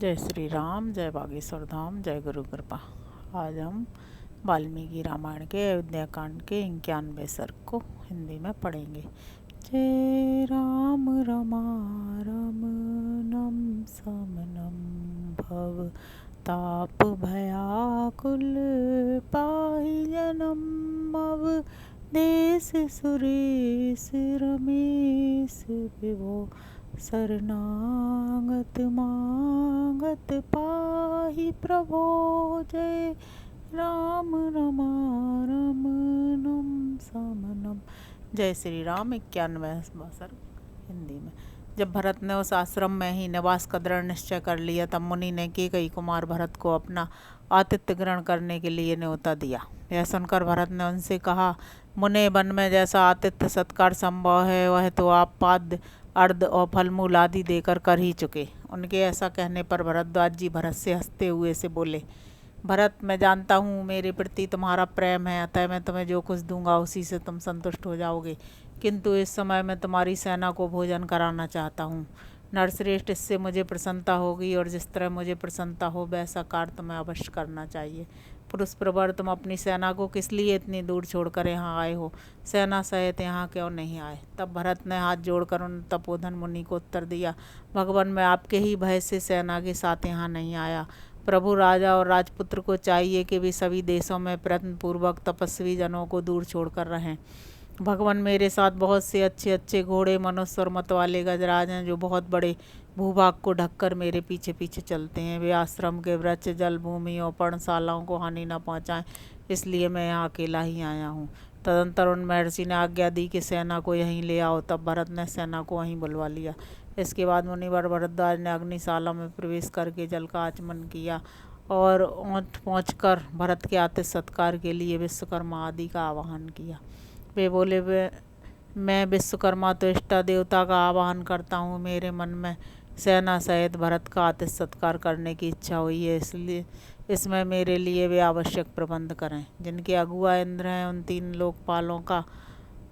जय श्री राम, जय बागेश्वर धाम, जय गुरु कृपा। आज हम वाल्मीकि रामायण के अयोध्या कांड के 91 सर्ग को हिंदी में पढ़ेंगे। जय राम रमारमणं समनं भव ताप भयाकुल पाहि जनं मव देश सुरेश रमेश विभो शरणागत मागत पाहि प्रभो। जय राम रमारमणं समनम। जय श्री राम। 91वां सर्ग हिंदी में। जब भरत ने उस आश्रम में ही निवास का दृढ़ निश्चय कर लिया, तब मुनि ने कैकेयी कुमार भरत को अपना आतिथ्य ग्रहण करने के लिए न्योता दिया। यह सुनकर भरत ने उनसे कहा, मुने, वन में जैसा आतिथ्य सत्कार संभव है वह तो आप पाद्य अर्ध और फलमूल आदि देकर कर ही चुके। उनके ऐसा कहने पर भरद्वाज जी भरत से हंसते हुए से बोले, भरत, मैं जानता हूँ मेरे प्रति तुम्हारा प्रेम है, अतः मैं तुम्हें जो कुछ दूंगा उसी से तुम संतुष्ट हो जाओगे। किंतु इस समय मैं तुम्हारी सेना को भोजन कराना चाहता हूँ। नरश्रेष्ठ, इससे मुझे प्रसन्नता होगी और जिस तरह मुझे प्रसन्नता हो वैसा कार्य तुम्हें अवश्य करना चाहिए। पुरुष प्रवर, तुम अपनी सेना को किस लिए इतनी दूर छोड़कर यहाँ आए हो? सेना सहित यहाँ क्यों नहीं आए? तब भरत ने हाथ जोड़कर उन तपोधन मुनि को उत्तर दिया, भगवान, मैं आपके ही भय से सेना के साथ यहाँ नहीं आया। प्रभु, राजा और राजपुत्र को चाहिए कि वे सभी देशों में प्रयत्न पूर्वक तपस्वी जनों को दूर छोड़कर रहें। भगवान, मेरे साथ बहुत से अच्छे अच्छे घोड़े, मनुष्य और मत वाले गजराज हैं जो बहुत बड़े भूभाग को ढककर मेरे पीछे पीछे चलते हैं। वे आश्रम के वृक्ष, जल, भूमि और पर्णशालाओं को हानि न पहुंचाएं, इसलिए मैं यहाँ अकेला ही आया हूँ। तदंतर उन महर्षि ने आज्ञा दी कि सेना को यहीं ले आओ। तब भरत ने सेना को वहीं बुलवा लिया। इसके बाद मुनिवर भरद्वाज ने अग्निशाला में प्रवेश करके जल का आचमन किया और ऊँट पहुँचकर भरत के आतिथ्य सत्कार के लिए विश्वकर्मा आदि का आवाहन किया। वे बोले, मैं विश्वकर्मा तो इष्टा देवता का आवाहन करता हूँ। मेरे मन में सेना सहित भरत का आतिथ्य सत्कार करने की इच्छा हुई है, इसलिए इसमें मेरे लिए वे आवश्यक प्रबंध करें। जिनके अगुआ इंद्र हैं उन 3 लोकपालों का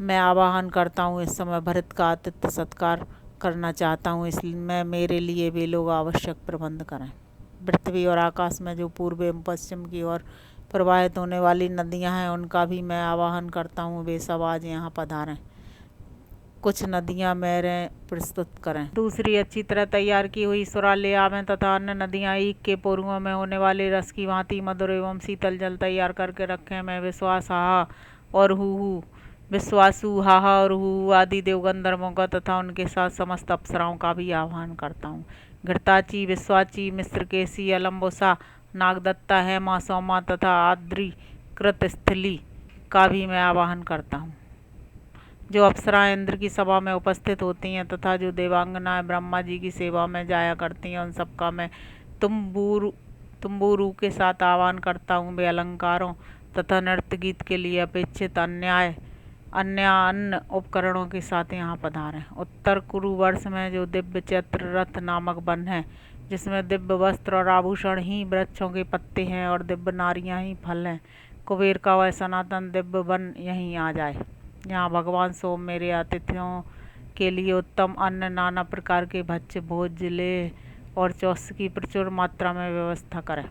मैं आवाहन करता हूँ। इस समय भरत का आतिथ्य सत्कार करना चाहता हूँ, इसलिए मेरे लिए वे लोग आवश्यक प्रबंध करें। पृथ्वी और आकाश में जो पूर्व एवं पश्चिम की ओर प्रवाहित होने वाली नदियां हैं उनका भी मैं आवाहन करता हूँ। वे सब आज यहाँ पधारें। कुछ नदियाँ मेरे प्रस्तुत करें। दूसरी अच्छी तरह तैयार की हुई सुरा ले आवें तथा अन्य नदियाँ ईख के पोरुओं में होने वाले रस की भांति मधुर एवं शीतल जल तैयार करके रखें। मैं विश्वास हाहा और हु विश्वासु हाहा और हु आदि देवगंधर्वों का तथा उनके साथ समस्त अप्सराओं का भी आह्वान करता हूँ। घृताची, विश्वाची, मिश्रकेशी, अलम्बुसा, नागदत्ता, हेमा, सौमा तथा आद्री कृतस्थली का भी मैं आवाहन करता हूँ। जो अप्सराएं इंद्र की सभा में उपस्थित होती हैं तथा जो देवांगनाएं ब्रह्मा जी की सेवा में जाया करती हैं उन सबका मैं तुम्बुरु के साथ आह्वान करता हूँ। वे अलंकारों तथा नृत्य गीत के लिए अपेक्षित अन्य उपकरणों के साथ यहाँ पधारें। उत्तर कुरु वर्ष में जो दिव्य चैत्र रथ नामक वन है, जिसमें दिव्य वस्त्र और आभूषण ही वृक्षों के पत्ते हैं और दिव्य नारियां ही फल हैं, कुबेर का वह सनातन दिव्य वन यहीं आ जाए। यहाँ भगवान सोम मेरे अतिथियों के लिए उत्तम अन्न, नाना प्रकार के भक्ष्य भोजले और चौस की प्रचुर मात्रा में व्यवस्था करें।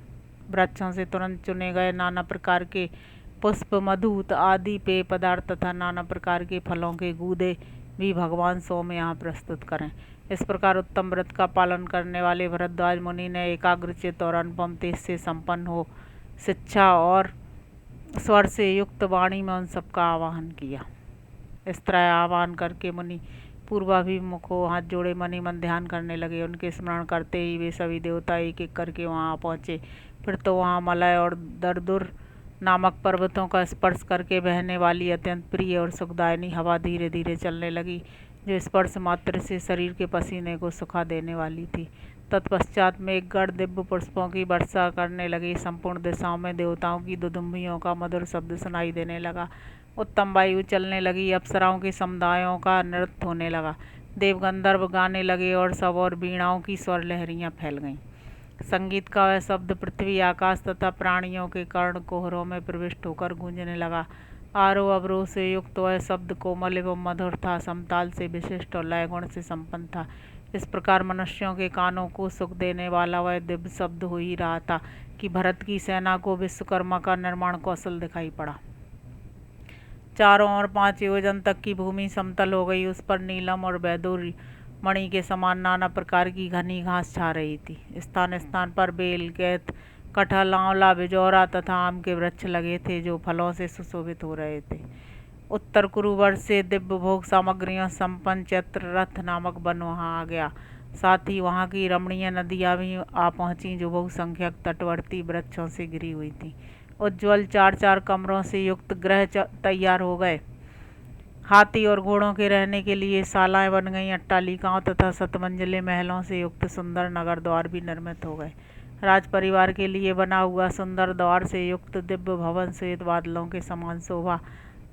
वृक्षों से तुरंत चुने गए नाना प्रकार के पुष्प, मधुत आदि पेय पदार्थ तथा नाना प्रकार के फलों के गूदे भी भगवान सोम यहाँ प्रस्तुत करें। इस प्रकार उत्तम व्रत का पालन करने वाले भरद्वाज मुनि ने एकाग्रचित और अनुपम तेज से संपन्न हो शिक्षा और स्वर से युक्त वाणी में उन सबका आवाहन किया। इस तरह आह्वान करके मुनि पूर्वाभिमुख हो हाथ जोड़े मन ही मन ध्यान करने लगे। उनके स्मरण करते ही वे सभी देवता एक एक करके वहाँ पहुँचे। फिर तो वहाँ मलय और दरदुर नामक पर्वतों का स्पर्श करके बहने वाली अत्यंत प्रिय और सुखदायिनी हवा धीरे धीरे चलने लगी, जो स्पर्श मात्र से शरीर के पसीने को सुखा देने वाली थी। तत्पश्चात में एक गढ़ दिव्य पुष्पों की वर्षा करने लगी। संपूर्ण दिशाओं में देवताओं की दुदुम्बियों का मधुर शब्द सुनाई देने लगा। उत्तम वायु चलने लगी। अप्सराओं के समुदायों का नृत्य होने लगा। देवगंधर्व गाने लगे और सब और वीणाओं की स्वर लहरियाँ फैल गईं। संगीत का वह शब्द पृथ्वी, आकाश तथा प्राणियों के कर्ण कोहरों में प्रविष्ट होकर गूंजने लगा। आरोह अवरोह से युक्त वह शब्द कोमल एवं मधुर था, समताल से विशिष्ट और लय गुण से संपन्न था। इस प्रकार मनुष्यों के कानों को सुख देने वाला वह दिव्य शब्द हो ही रहा था कि भरत की सेना को विश्वकर्मा का निर्माण कौशल दिखाई पड़ा। चारों ओर 5 योजन तक की भूमि समतल हो गई। उस पर नीलम और बैदूर मणि के समान नाना प्रकार की घनी घास छा रही थी। स्थान स्थान पर बेल, कैत, कटहल, आंवला, बिजौरा तथा आम के वृक्ष लगे थे जो फलों से सुशोभित हो रहे थे। उत्तर कुरुवर्ष से दिव्य भोग सामग्रियों संपन्न चैत्ररथ नामक वन वहाँ आ गया। साथ ही वहाँ की रमणीय नदियाँ भी आ पहुँची जो बहुसंख्यक तटवर्ती वृक्षों से घिरी हुई थीं। उज्ज्वल 4-4 कमरों से युक्त गृह तैयार हो गए। हाथी और घोड़ों के रहने के लिए शालाएं बन गईं। अट्टालिकाओं तथा शतमंजिले महलों से युक्त सुंदर नगर द्वार भी निर्मित हो गए। राज परिवार के लिए बना हुआ सुंदर द्वार से युक्त दिव्य भवन श्वेत बादलों के समान शोभा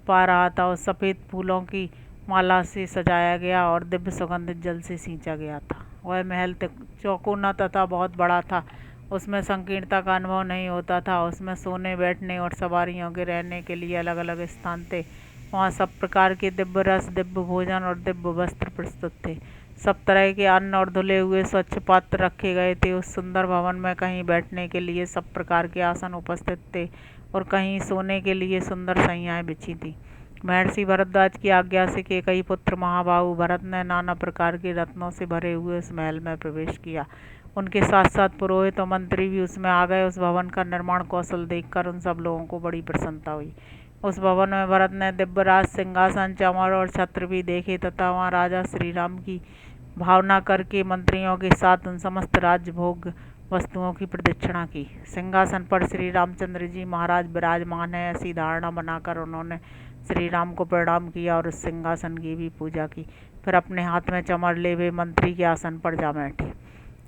पा रहा था और सफ़ेद फूलों की माला से सजाया गया और दिव्य सुगंधित जल से सींचा गया था। वह महल चौकोना तथा बहुत बड़ा था। उसमें संकीर्णता का अनुभव नहीं होता था। उसमें सोने, बैठने और सवारियों के रहने के लिए अलग अलग स्थान थे। वहाँ सब प्रकार के दिव्य रस, दिव्य भोजन और दिव्य वस्त्र प्रस्तुत थे। सब तरह के अन्न और धुले हुए स्वच्छ पात्र रखे गए थे। उस सुंदर भवन में कहीं बैठने के लिए सब प्रकार के आसन उपस्थित थे और कहीं सोने के लिए सुंदर शैय्याएं बिछी थी। महर्षि भरद्वाज की आज्ञा से केकई पुत्र महाबाहु भरत ने नाना प्रकार के रत्नों से भरे हुए उस महल में प्रवेश किया। उनके साथ साथ पुरोहित और मंत्री भी उसमें आ गए। उस भवन का निर्माण कौशल देखकर उन सब लोगों को बड़ी प्रसन्नता हुई। उस भवन में भरत ने दिव्य राज सिंहासन, चमर और छत्र भी देखे तथा वहाँ राजा श्री राम की भावना करके मंत्रियों के साथ उन समस्त राज्य भोग वस्तुओं की प्रदक्षिणा की। सिंहासन पर श्री रामचंद्र जी महाराज विराजमान है ऐसी धारणा बनाकर उन्होंने श्री राम को प्रणाम किया और उस सिंहासन की भी पूजा की। फिर अपने हाथ में चमर ले वे मंत्री के आसन पर जा बैठे।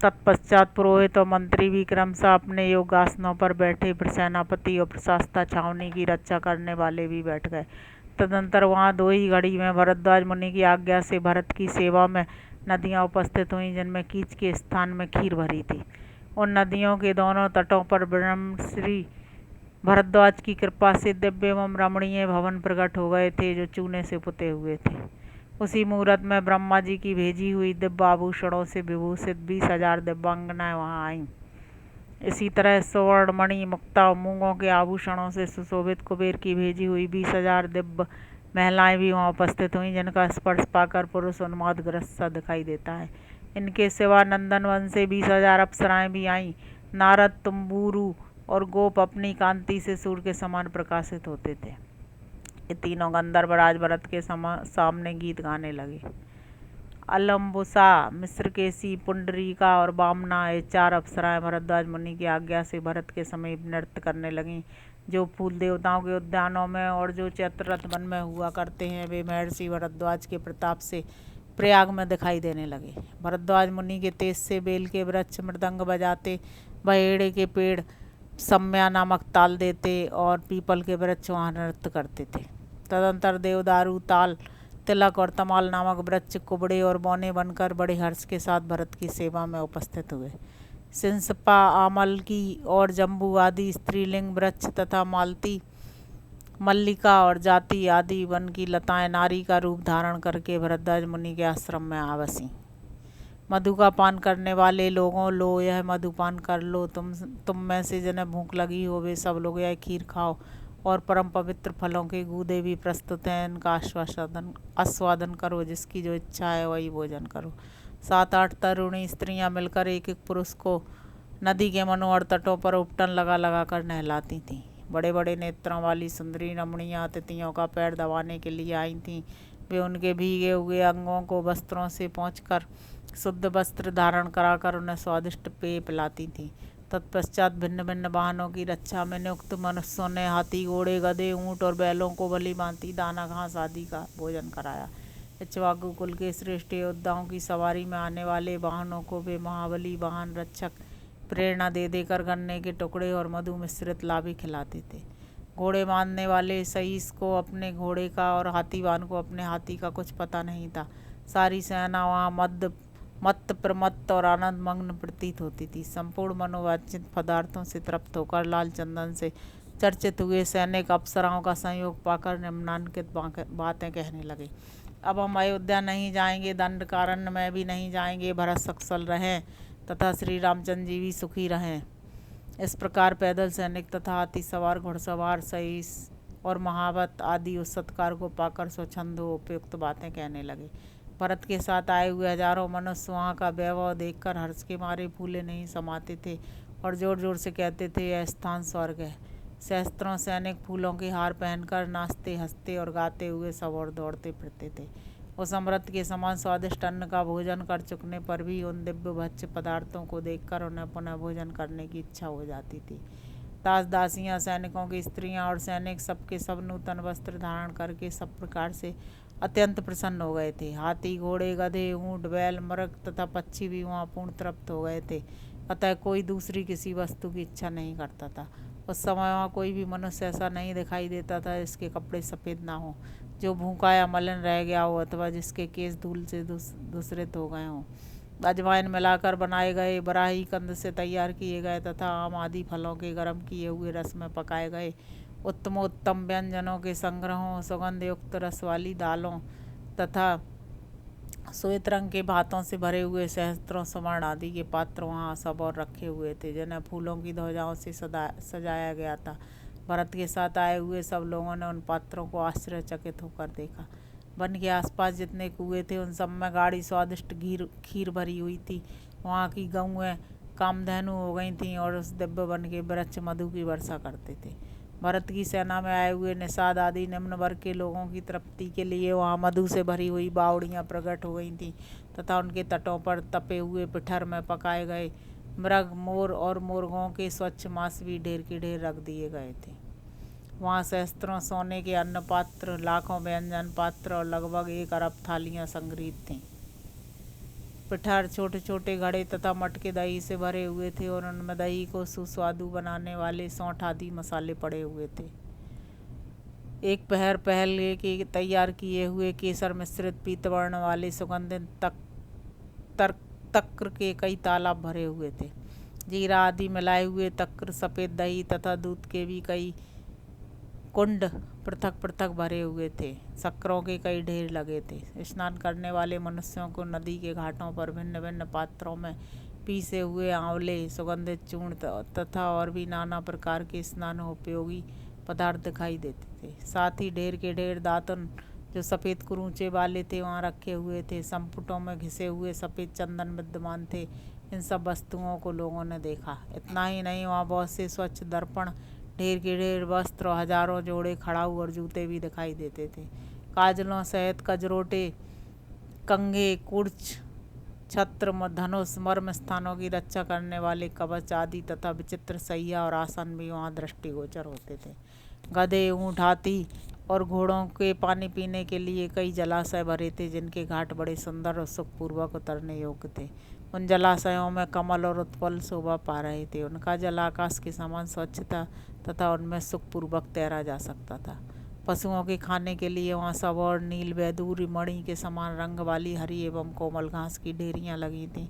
तत्पश्चात पुरोहित और मंत्री भी क्रमशः अपने योगासनों पर बैठे। फिर सेनापति और प्रशासता छावनी की रक्षा करने वाले भी बैठ गए। तदंतर वहाँ 2 ही घड़ी में भरद्वाज मुनि की आज्ञा से भरत की सेवा में नदियाँ उपस्थित हुईं जिनमें कीच के स्थान में खीर भरी थी। उन नदियों के दोनों तटों पर ब्रह्मश्री भरद्वाज की कृपा से दिव्य एवं रमणीय भवन प्रकट हो गए थे जो चूने से पुते हुए थे। उसी मुहूर्त में ब्रह्मा जी की भेजी हुई दिव्य आभूषणों से विभूषित 20,000 दिव्यांगनाएं वहाँ आईं। इसी तरह स्वर्ण, मणि, मुक्ता और मूंगों के आभूषणों से सुशोभित कुबेर की भेजी हुई 20,000 दिव्य महिलाएं भी वहाँ उपस्थित हुईं जिनका स्पर्श पाकर पुरुष उन्मादग्रस्त सा दिखाई देता है। इनके सिवा नंदन वन से 20,000 अप्सराएं भी आईं। नारद, तुम्बुरु और गोप अपनी कांति से सूर्य के समान प्रकाशित होते थे। ये तीनों गंधर्व राज भरत के सामने गीत गाने लगे। अलम्बुसा, मिश्रकेशी, पुंडरीका और बामना ये 4 अप्सराएं भरद्वाज मुनि की आज्ञा से भरत के समीप नृत्य करने लगीं। जो फूल देवताओं के उद्यानों में और जो चैत्ररथ वन में हुआ करते हैं वे महर्षि भरद्वाज के प्रताप से प्रयाग में दिखाई देने लगे। भरद्वाज मुनि के तेज से बेल के वृक्ष मृदंग बजाते, बहेड़े के पेड़ सम्या नामक ताल देते और पीपल के वृक्ष वहाँ नृत्य करते थे। तदंतर देवदारू, ताल, तिलक और तमाल नामक वृक्ष कुबड़े और बौने बनकर बड़े हर्ष के साथ भरत की सेवा में उपस्थित हुए। सिंसपा, आमल की और जम्बू आदि स्त्रीलिंग वृक्ष तथा मालती, मल्लिका और जाति आदि वन की लताएं नारी का रूप धारण करके भरद्वाज मुनि के आश्रम में आ बसीं। मधु का पान करने वाले लोगों, लो यह मधु पान कर लो। तुम में से जिन्हें भूख लगी हो वे सब लोग यह खीर खाओ और परम पवित्र फलों के गूदे भी प्रस्तुत हैं, इनका आस्वादन करो। जिसकी जो इच्छा है वही भोजन करो। 7-8 तरुणी स्त्रियां मिलकर एक एक पुरुष को नदी के मनोहर तटों पर उपटन लगा लगा कर नहलाती थीं। बड़े बड़े नेत्रों वाली सुंदरी रमणियां अतिथियों का पैर दबाने के लिए आई थीं। वे उनके भीगे हुए अंगों को वस्त्रों से पोंछकर शुद्ध वस्त्र धारण कराकर उन्हें स्वादिष्ट पेय पिलाती थीं। तत्पश्चात भिन्न भिन्न वाहनों की रक्षा में नियुक्त मनुष्यों ने हाथी, घोड़े, गधे, ऊँट और बैलों को भली भांति दाना, घास आदि का भोजन कराया। इक्ष्वाकु कुल के श्रेष्ठ योद्धाओं की सवारी में आने वाले वाहनों को वे महाबली वाहन रक्षक प्रेरणा दे देकर गन्ने के टुकड़े और मधु मिश्रित लाभी खिलाते थे। घोड़े बांधने वाले सईस को अपने घोड़े का और हाथीवान को अपने हाथी का कुछ पता नहीं था। सारी सेना वहाँ मत्त प्रमत्त और आनंद मग्न प्रतीत होती थी। संपूर्ण मनोवांछित पदार्थों से तृप्त होकर लाल चंदन से चर्चित हुए सैनिक अप्सराओं का संयोग पाकर निम्नांकित बातें कहने लगे। अब हम अयोध्या नहीं जाएंगे, दंडकारण्य में भी नहीं जाएंगे, भरत सकुशल रहें तथा श्री रामचंद्र जी भी सुखी रहें। इस प्रकार पैदल सैनिक तथा हाथी सवार, घुड़सवार, सहीस और महावत आदि उस सत्कार को पाकर स्वच्छंदो उपयुक्त बातें कहने लगे। भरत के साथ आए हुए हजारों मनुष्य वहाँ का वैभव देखकर हर्ष के मारे फूले नहीं समाते थे और जोर जोर से कहते थे, यह स्थान स्वर्ग है। सहस्त्रों सैनिक फूलों के हार पहनकर नाचते हंसते और गाते हुए सब और दौड़ते फिरते थे। उस अमृत के समान स्वादिष्ट अन्न का भोजन कर चुकने पर भी उन दिव्य भक्ष्य पदार्थों को देखकर उन्हें पुनः भोजन करने की इच्छा हो जाती थी। दास दासियां, सैनिकों की स्त्रियां और सैनिक सबके सब नूतन वस्त्र धारण करके सब प्रकार से अत्यंत प्रसन्न हो गए थे। हाथी, घोड़े, गधे, ऊंट, बैल, मृग तथा पक्षी भी वहाँ पूर्ण तृप्त हो गए थे। अतः कोई दूसरी किसी वस्तु की इच्छा नहीं करता था। उस समय वहाँ कोई भी मनुष्य ऐसा नहीं दिखाई देता था जिसके कपड़े सफ़ेद ना हो, जो भूखा या मलिन रह गया हो अथवा जिसके केस धूल से दूषित हो गए हों। अजवाइन मिलाकर बनाए गए, बराही कंद से तैयार किए गए तथा आम आदि फलों के गर्म किए हुए रस में पकाए गए उत्तमोत्तम व्यंजनों के संग्रहों, सुगंध युक्त रस वाली दालों तथा श्वेत रंग के भातों से भरे हुए सहस्त्रों स्वर्ण आदि के पात्र वहाँ सब और रखे हुए थे, जिन्हें फूलों की ध्वजाओं से सजाया गया था। भरत के साथ आए हुए सब लोगों ने उन पात्रों को आश्चर्यचकित होकर देखा। वन के आसपास जितने कुएं थे उन सब में गाढ़ी स्वादिष्ट खीर भरी हुई थी। वहाँ की गऊएं कामधेनु हो गई थीं और उस दिव्य वन के वृक्ष मधु की वर्षा करते थे। भरत की सेना में आए हुए निषाद आदि निम्न वर्ग के लोगों की तृप्ति के लिए वहाँ मधु से भरी हुई बावड़ियाँ प्रकट हो गई थीं तथा उनके तटों पर तपे हुए पिठर में पकाए गए मृग, मोर और मुर्गों के स्वच्छ मांस भी ढेर के ढेर रख दिए गए थे। वहाँ सहस्त्रों सोने के अन्न पात्र, लाखों व्यंजन पात्र और लगभग 1 अरब थालियाँ संग्रहित थीं। पिठर, छोटे छोटे घड़े तथा मटके दही से भरे हुए थे और उनमें दही को सुस्वादु बनाने वाले सौंठ आदि मसाले पड़े हुए थे। एक पहर पहले के तैयार किए हुए केसर मिश्रित पीतवर्ण वाले सुगंधित तक्र के कई तालाब भरे हुए थे। जीरा आदि मिलाए हुए तक्र, सफ़ेद दही तथा दूध के भी कई कुंड पृथक पृथक भरे हुए थे। शक्करों के कई ढेर लगे थे। स्नान करने वाले मनुष्यों को नदी के घाटों पर भिन्न भिन्न पात्रों में पीसे हुए आंवले, सुगंधित चूर्ण तथा और भी नाना प्रकार के स्नान उपयोगी पदार्थ दिखाई देते थे। साथ ही ढेर के ढेर दातुन जो सफ़ेद कुरूचे वाले थे वहाँ रखे हुए थे। संपुटों में घिसे हुए सफ़ेद चंदन विद्यमान थे। इन सब वस्तुओं को लोगों ने देखा। इतना ही नहीं, वहाँ बहुत से स्वच्छ दर्पण, ढेर के ढेर वस्त्र और हजारों जोड़े खड़ाऊ और जूते भी दिखाई देते थे। काजलों सहित कजरोटे, कंघे, कुर्च, छत्र, धनुष, मर्म स्थानों की रक्षा करने वाले कवच आदि तथा विचित्र सैया और आसन भी वहाँ दृष्टिगोचर होते थे। गधे, ऊँट, हाथी और घोड़ों के पानी पीने के लिए कई जलाशय भरे थे, जिनके घाट बड़े सुंदर और सुखपूर्वक उतरने योग्य थे। उन जलाशयों में कमल और उत्पल शोभा पा रहे थे। उनका जल आकाश के समान स्वच्छ था तथा उनमें सुखपूर्वक तैरा जा सकता था। पशुओं के खाने के लिए वहाँ सबौर, नील, वैदूर्य, मणि के समान रंग वाली हरी एवं कोमल घास की ढेरियाँ लगी थीं।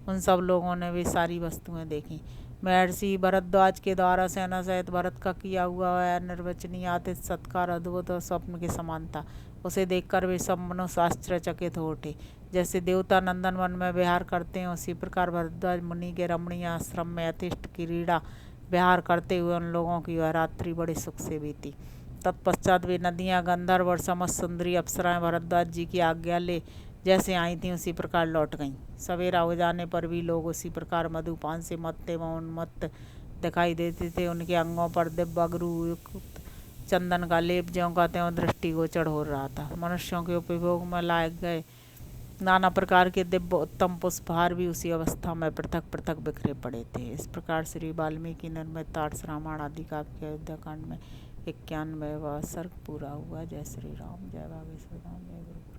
उन सब लोगों ने वे सारी वस्तुएं देखीं। महर्षि भरद्वाज के द्वारा सेना सहित भरत का किया हुआ वह निर्वचनीय आतिथ्य सत्कार अद्भुत और स्वप्न के समान था। उसे देखकर वे सब मनुष्य आश्चर्यचकित हो उठे। जैसे देवता नंदन वन में विहार करते हैं, उसी प्रकार भरद्वाज मुनि के रमणीय आश्रम में यथेष्ट क्रीड़ा विहार करते हुए उन लोगों की वह रात्रि बड़े सुख से बीती। तत्पश्चात वे नदियाँ, गंधर्व और समस्त सुंदरी अप्सराएं भरद्वाज जी की आज्ञा ले जैसे आई थीं उसी प्रकार लौट गईं। सवेरा हो जाने पर भी लोग उसी प्रकार मधुपान से मत्त एवं उन्मत्त दिखाई देते थे। उनके अंगों पर दिव्य अगरू युक्त चंदन का लेप ज्यों का त्यों दृष्टिगोचर हो रहा था। मनुष्यों के उपभोग में लाए गए नाना प्रकार के दिव्य उत्तम पुष्पहार भी उसी अवस्था में पृथक पृथक बिखरे पड़े थे। इस प्रकार श्री वाल्मीकि निर्मित आर्ष रामायण आदि काव्य के अयोध्याकांड में 91वां सर्ग पूरा हुआ। जय श्री राम, जय बागेश्वर धाम, जय गुरु।